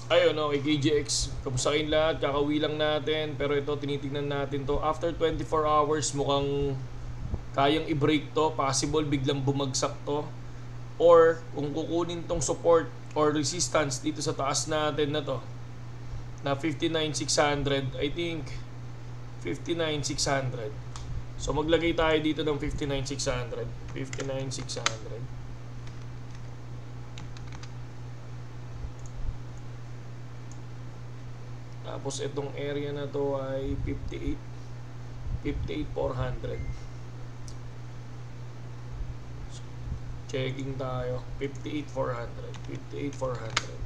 Ayun, okay, KGX. Kamusta kayong lahat? Kakauwi lang natin. Pero ito, tinitingnan natin to. After 24 hours, mukhang kayang i-break to. Possible, biglang bumagsak to. Or, kung kukunin tong support or resistance dito sa taas natin na to, na 59,600, I think, 59,600. So, maglagay tayo dito ng 59,600. 59,600. Tapos itong area na to ay 58,400. So, checking tayo. 58,400. 58,400.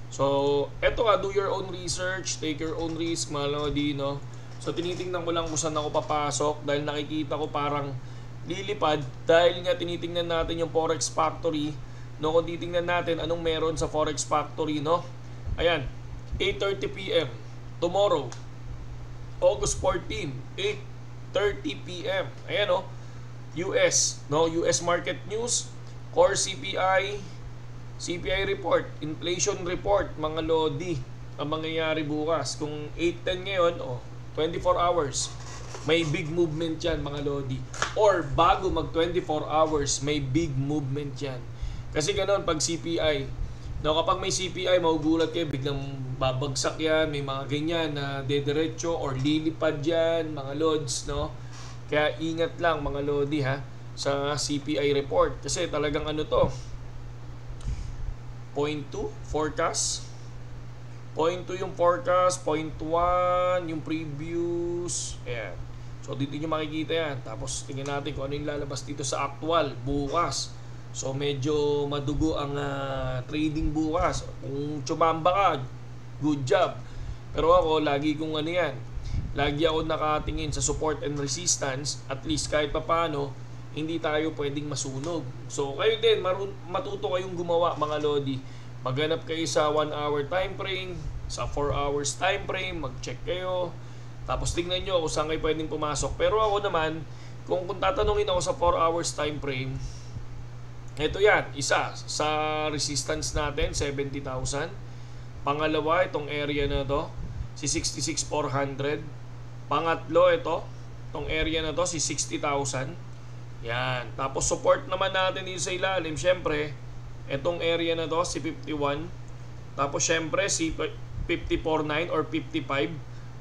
So, eto do your own research, take your own risk, mga lodi, no? So, tinitingnan ko lang kung saan ako papasok dahil nakikita ko parang lilipad dahil nga tinitingnan natin yung Forex Factory, no? Kung titingnan natin anong meron sa Forex Factory, no? Ayan, 8:30 PM tomorrow, August 14, 8:30 PM. Ayan, no? US, no? US market news, core CPI, CPI report, inflation report, mga lodi, ang mangyayari bukas. Kung 8:10 ngayon, 24 hours, may big movement yan, mga lodi. Or bago mag 24 hours, may big movement yan. Kasi ganoon pag CPI, no, kapag may CPI, magugulat kayo, biglang babagsak yan, may mga ganyan na dediretso or lilipad yan, mga lods, no? Kaya ingat lang, mga lodi, ha, sa CPI report. Kasi talagang ano to, 0.2 forecast, 0.2 yung forecast, 0.1 yung previous, ayan. So dito nyo makikita yan. Tapos tingnan natin kung ano yung lalabas dito sa actual bukas. So medyo madugo ang trading bukas. Kung tsumamba ka, good job. Pero ako, lagi kong ano yan, lagi ako nakatingin sa support and resistance. At least kahit papano, hindi tayo pwedeng masunog. So kayo din, matuto kayong gumawa, mga lodi. Maghanap kayo sa 1 hour time frame, sa 4 hours time frame, mag-check kayo. Tapos tingnan nyo kung saan kayo pwedeng pumasok. Pero ako naman, kung tatanungin ako sa 4 hours time frame, ito yan, isa, sa resistance natin, 70,000. Pangalawa, itong area na to, si 66,400. Pangatlo, itong area na to, si 60,000. Yan. Tapos support naman natin dito sa ilalim, syempre, itong area na to, si 51. Tapos syempre, si 54.9 or 55.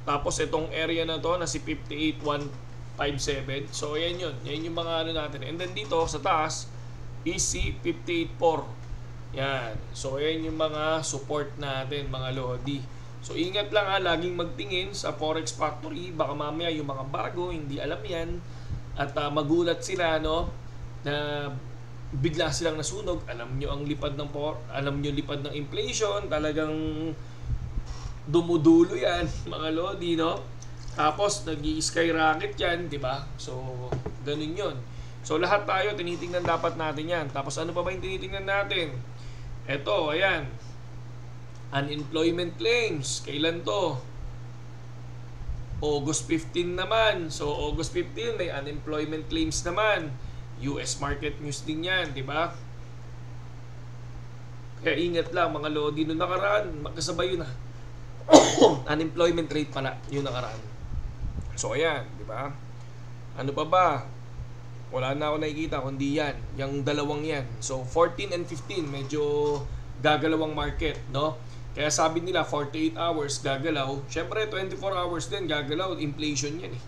Tapos itong area na to, na si 58,157. So, yan yun. Yan yung mga ano natin. And then dito, sa taas, EC 58.4. Yan. So, ayan yung mga support natin, mga lodi. So, ingat lang ha, laging magtingin sa Forex Factory. Baka mamaya yung mga bago, hindi alam yan. At magulat sila, no, na bigla silang nasunog. Alam nyo ang lipad ng lipad ng inflation. Talagang dumudulo yan, mga lodi, no? Tapos, nag-i-skyrocket yan, di ba? So, ganun yun. So, lahat tayo, tinitingnan dapat natin yan. Tapos, ano pa ba yung tinitingnan natin? Eto, ayan. Unemployment claims. Kailan to? August 15 naman. So, August 15, may unemployment claims naman. US market news din yan, di ba? Kaya ingat lang, mga lodi. Noong nakaraan, magkasabay yun unemployment rate pala, yung nakaraan. So, ayan, di ba? Ano pa ba? Wala na ako nakikita kundi yan, yung dalawang yan. So 14 and 15 medyo gagalawang market, no? Kaya sabi nila 48 hours gagalaw. Syempre 24 hours din gagalaw, inflation yan eh.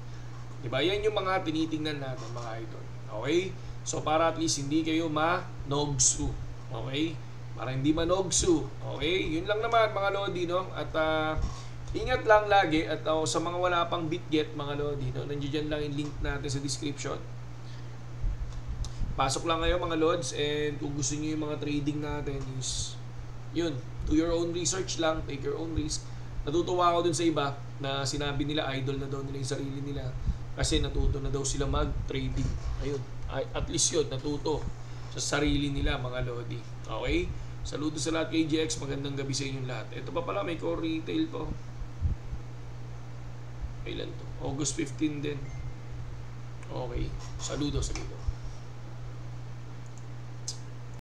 'Di ba? Yan yung mga tinitingnan natin, mga idol. Okay? So para at least hindi kayo manogsu. Okay? Para hindi manogsu. Okay? Yun lang naman, mga lodi, no? At ingat lang lagi at sa mga wala pang BitGet, mga lodi, no? Nandiyan lang yung link natin sa description. Pasok lang kayo, mga lods, and kung gusto niyo yung mga trading natin is yun, do your own research lang, take your own risk. Natutuwa ako dun sa iba na sinabi nila idol na daw nila yung sarili nila kasi natuto na daw sila mag-trading. Ayun, at least yun, natuto sa sarili nila, mga lodi. Okay? Saludo sa lahat, KGX, magandang gabi sa inyong lahat. Ito pa pala, may core retail to. Kailan to? August 15 din. Okay, saludo.